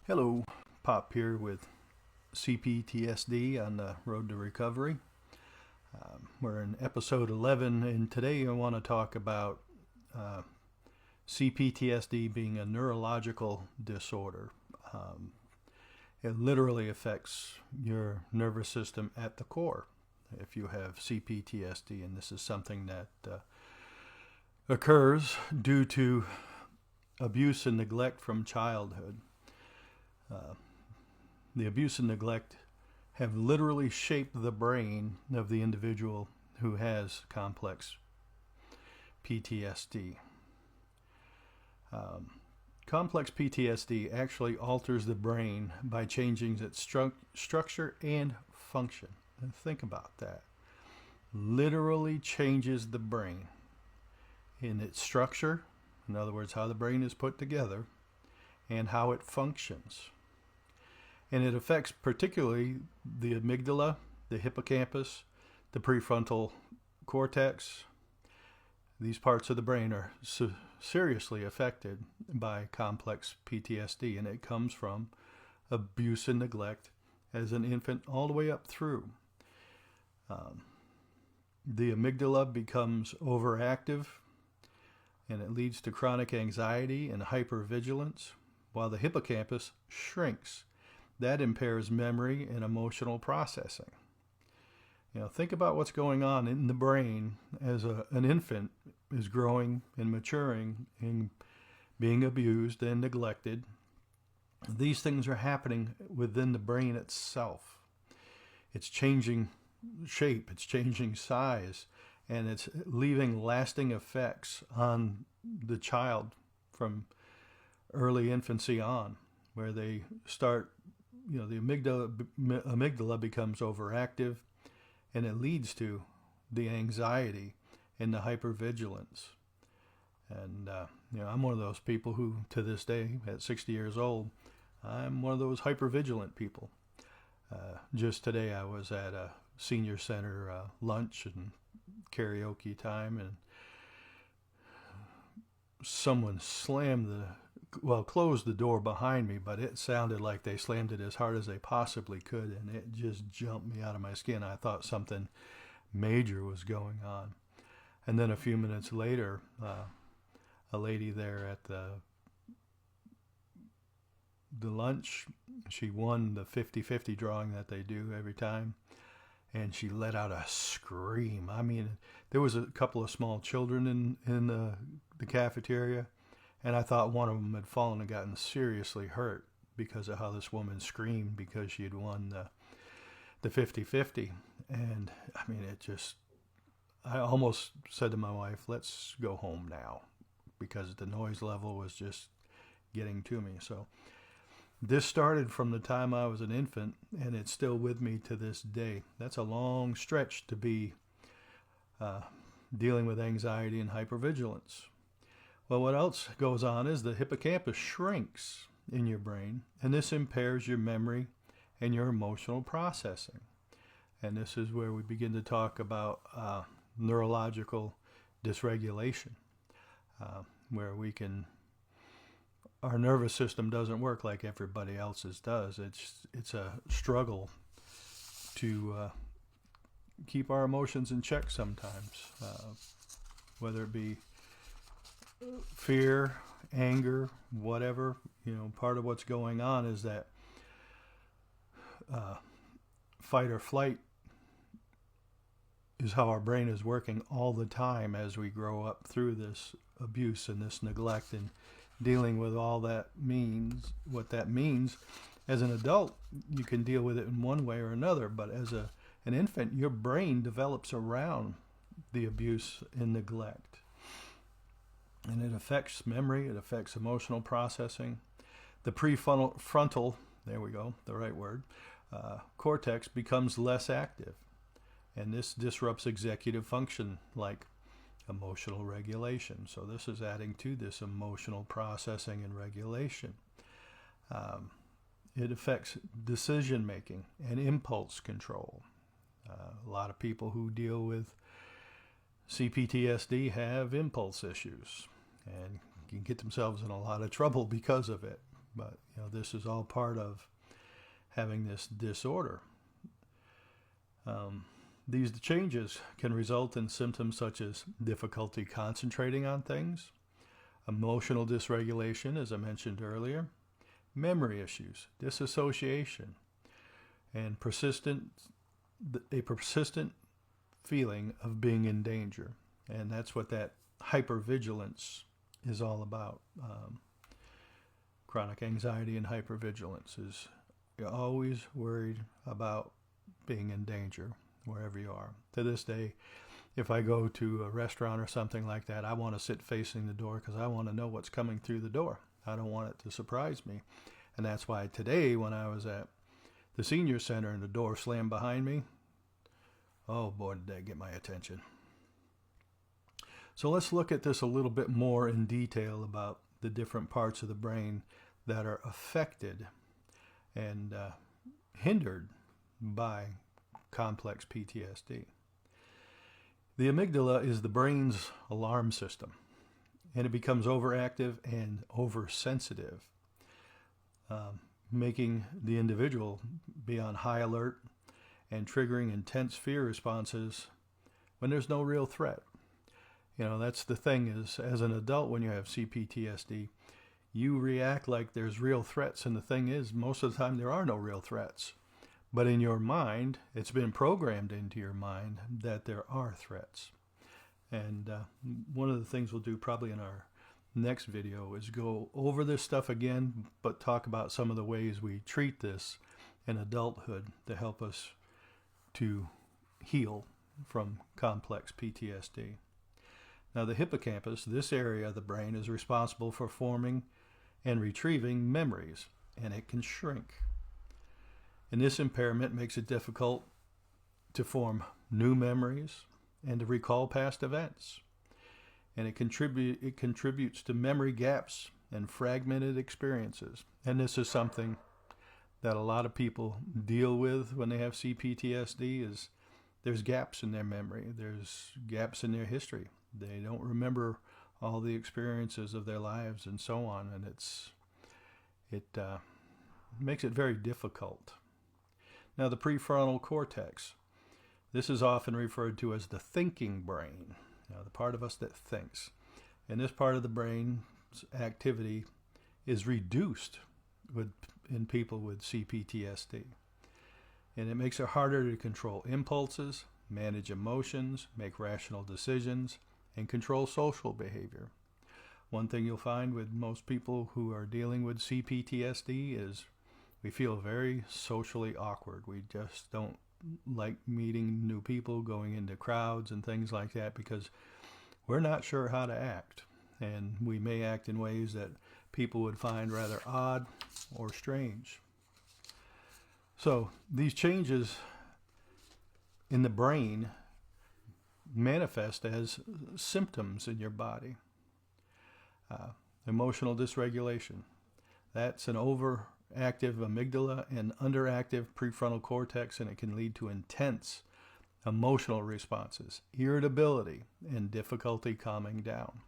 Hello, Pop here with CPTSD on the road to recovery. We're in episode 11, and today I want to talk about uh, CPTSD being a neurological disorder. Um, it literally affects your nervous system at the core if you have CPTSD, and this is something that occurs due to abuse and neglect from childhood. Uh, the abuse and neglect have literally shaped the brain of the individual who has complex PTSD. Um, Complex PTSD actually alters the brain by changing its structure and function. And think about that. Literally changes the brain in its structure, in other words, how the brain is put together, and how it functions. And it affects particularly the amygdala, the hippocampus, the prefrontal cortex. These parts of the brain are seriously affected by complex PTSD, and it comes from abuse and neglect as an infant all the way up through. The amygdala becomes overactive, and it leads to chronic anxiety and hypervigilance, while the hippocampus shrinks. That impairs memory and emotional processing. Think about what's going on in the brain as an infant is growing and maturing and being abused and neglected. These things are happening within the brain itself. It's changing shape, it's changing size, and it's leaving lasting effects on the child from early infancy on, where they start, the amygdala becomes overactive, and it leads to the anxiety and the hypervigilance. And I'm one of those people who, to this day, at 60 years old, I'm one of those hypervigilant people. Just today, I was at a senior center lunch and karaoke time, and someone closed the door behind me, but it sounded like they slammed it as hard as they possibly could, and it just jumped me out of my skin. I thought something major was going on. And then a few minutes later, a lady there at the lunch, she won the 50-50 drawing that they do every time, and she let out a scream. I mean, there was a couple of small children in the cafeteria, and I thought one of them had fallen and gotten seriously hurt because of how this woman screamed because she had won the 50-50. And I mean, I almost said to my wife, let's go home now, because the noise level was just getting to me. So this started from the time I was an infant, and it's still with me to this day. That's a long stretch to be dealing with anxiety and hypervigilance. Well, what else goes on is the hippocampus shrinks in your brain, and this impairs your memory and your emotional processing. And this is where we begin to talk about neurological dysregulation, where our nervous system doesn't work like everybody else's does. It's a struggle to keep our emotions in check sometimes, whether it be fear, anger, whatever. Part of what's going on is that fight or flight is how our brain is working all the time as we grow up through this abuse and this neglect, and dealing with all that means. What that means, as an adult, you can deal with it in one way or another, but as an infant, your brain develops around the abuse and neglect. And it affects memory, it affects emotional processing. The prefrontal, there we go, the right word, cortex becomes less active. And this disrupts executive function like emotional regulation. So this is adding to this emotional processing and regulation. It affects decision making and impulse control. A lot of people who deal with CPTSD have impulse issues and can get themselves in a lot of trouble because of it. But this is all part of having this disorder. These changes can result in symptoms such as difficulty concentrating on things, emotional dysregulation, as I mentioned earlier, memory issues, disassociation, and a persistent feeling of being in danger. And that's what that hypervigilance is all about. Chronic anxiety and hypervigilance is you're always worried about being in danger wherever you are. To this day, if I go to a restaurant or something like that, I want to sit facing the door because I want to know what's coming through the door. I don't want it to surprise me. And that's why today, when I was at the senior center and the door slammed behind me, oh boy, did that get my attention. So let's look at this a little bit more in detail about the different parts of the brain that are affected and hindered by complex PTSD. The amygdala is the brain's alarm system, and it becomes overactive and oversensitive, making the individual be on high alert and triggering intense fear responses when there's no real threat. That's the thing is, as an adult, when you have CPTSD, you react like there's real threats, and the thing is, most of the time there are no real threats. But in your mind, it's been programmed into your mind that there are threats. And one of the things we'll do probably in our next video is go over this stuff again, but talk about some of the ways we treat this in adulthood to help us to heal from complex PTSD. Now, the hippocampus, this area of the brain, is responsible for forming and retrieving memories, and it can shrink. And this impairment makes it difficult to form new memories and to recall past events. And it contributes to memory gaps and fragmented experiences. And this is something that a lot of people deal with when they have CPTSD is there's gaps in their memory. There's gaps in their history. They don't remember all the experiences of their lives and so on. And it makes it very difficult. Now, the prefrontal cortex. This is often referred to as the thinking brain, the part of us that thinks. And this part of the brain's activity is reduced in people with CPTSD. And it makes it harder to control impulses, manage emotions, make rational decisions, and control social behavior. One thing you'll find with most people who are dealing with CPTSD is we feel very socially awkward. We just don't like meeting new people, going into crowds and things like that because we're not sure how to act. And we may act in ways that people would find rather odd or strange. So these changes in the brain manifest as symptoms in your body. Emotional dysregulation. That's an overactive amygdala and underactive prefrontal cortex, and it can lead to intense emotional responses, irritability, and difficulty calming down.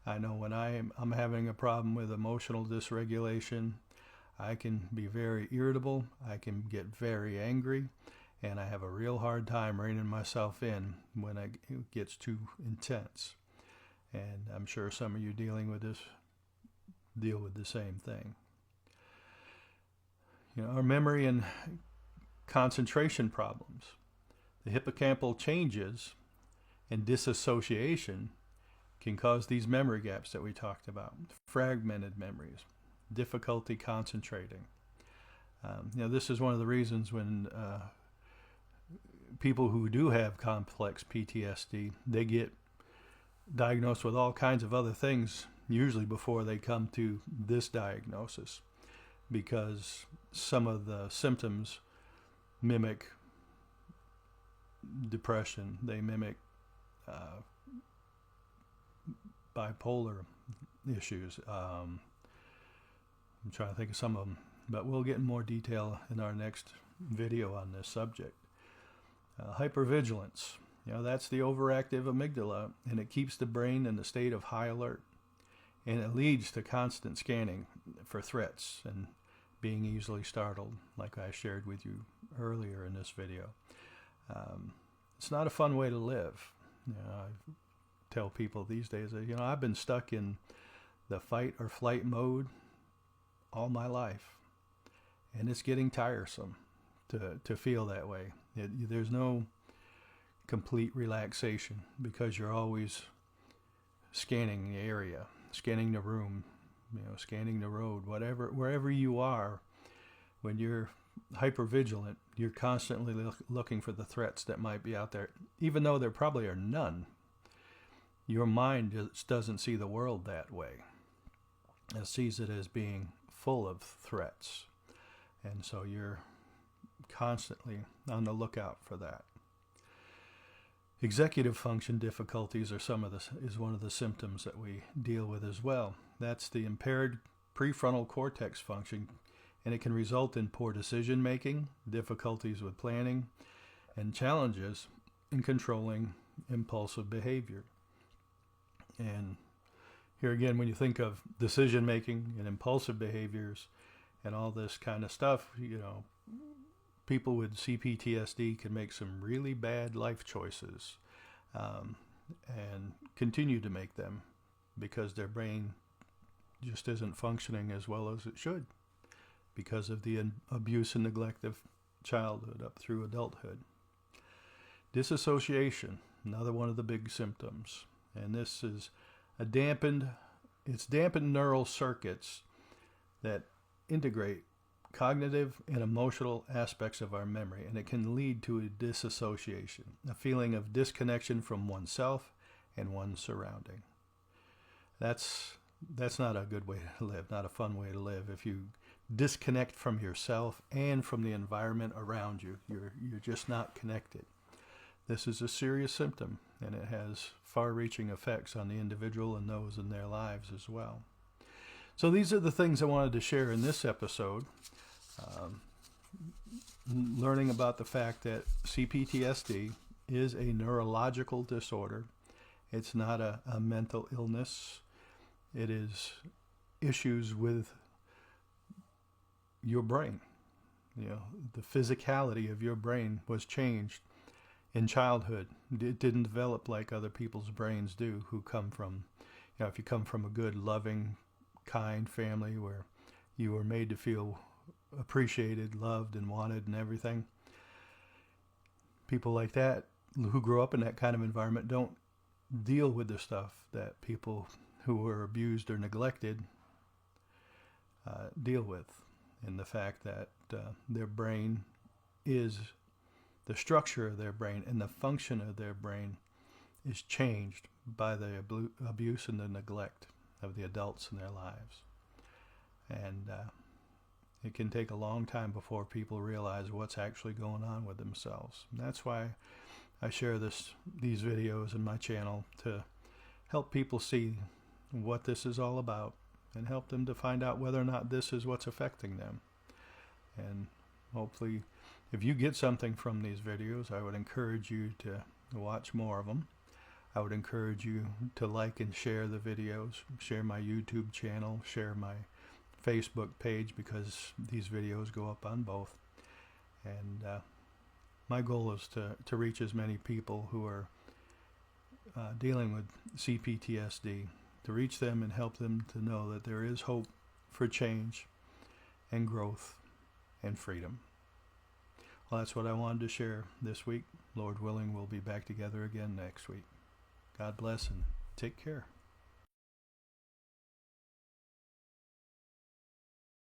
I know when I'm having a problem with emotional dysregulation, I can be very irritable, I can get very angry, and I have a real hard time reining myself in when it gets too intense. And I'm sure some of you dealing with this deal with the same thing. Our memory and concentration problems, the hippocampal changes and disassociation can cause these memory gaps that we talked about, fragmented memories, difficulty concentrating. This is one of the reasons when people who do have complex PTSD, they get diagnosed with all kinds of other things, usually before they come to this diagnosis, because some of the symptoms mimic depression, they mimic bipolar issues. I'm trying to think of some of them, but we'll get in more detail in our next video on this subject. Hypervigilance. That's the overactive amygdala, and it keeps the brain in a state of high alert, and it leads to constant scanning for threats and being easily startled, like I shared with you earlier in this video. It's not a fun way to live. I tell people these days that, I've been stuck in the fight or flight mode all my life, and it's getting tiresome to feel that way. There's no complete relaxation because you're always scanning the area, scanning the room, scanning the road, wherever you are. When you're hypervigilant, you're constantly looking for the threats that might be out there, even though there probably are none. Your mind just doesn't see the world that way. It sees it as being full of threats. And so you're constantly on the lookout for that. Executive function difficulties is one of the symptoms that we deal with as well. That's the impaired prefrontal cortex function, and it can result in poor decision making, difficulties with planning, and challenges in controlling impulsive behavior. And here again, when you think of decision making and impulsive behaviors and all this kind of stuff, people with CPTSD can make some really bad life choices and continue to make them because their brain just isn't functioning as well as it should because of the abuse and neglect of childhood up through adulthood. Disassociation, another one of the big symptoms. And this is dampened neural circuits that integrate cognitive and emotional aspects of our memory, and it can lead to a disassociation, a feeling of disconnection from oneself and one's surrounding. That's not a good way to live, not a fun way to live. If you disconnect from yourself and from the environment around you, you're just not connected. This is a serious symptom, and it has far-reaching effects on the individual and those in their lives as well. So these are the things I wanted to share in this episode. Learning about the fact that CPTSD is a neurological disorder. It's not a mental illness. It is issues with your brain. The physicality of your brain was changed in childhood. It didn't develop like other people's brains do who come from, if you come from a good, loving, kind family where you were made to feel appreciated, loved, and wanted and everything. People like that who grow up in that kind of environment don't deal with the stuff that people who were abused or neglected deal with. And the fact that their brain is, the structure of their brain and the function of their brain is changed by the abuse and the neglect of the adults in their lives. And it can take a long time before people realize what's actually going on with themselves. And that's why I share these videos in my channel, to help people see what this is all about and help them to find out whether or not this is what's affecting them. And hopefully, if you get something from these videos, I would encourage you to watch more of them. I would encourage you to like and share the videos, share my YouTube channel, share my Facebook page, because these videos go up on both. And my goal is to reach as many people who are dealing with CPTSD, to reach them and help them to know that there is hope for change and growth and freedom. Well, that's what I wanted to share this week. Lord willing, we'll be back together again next week. God bless and take care.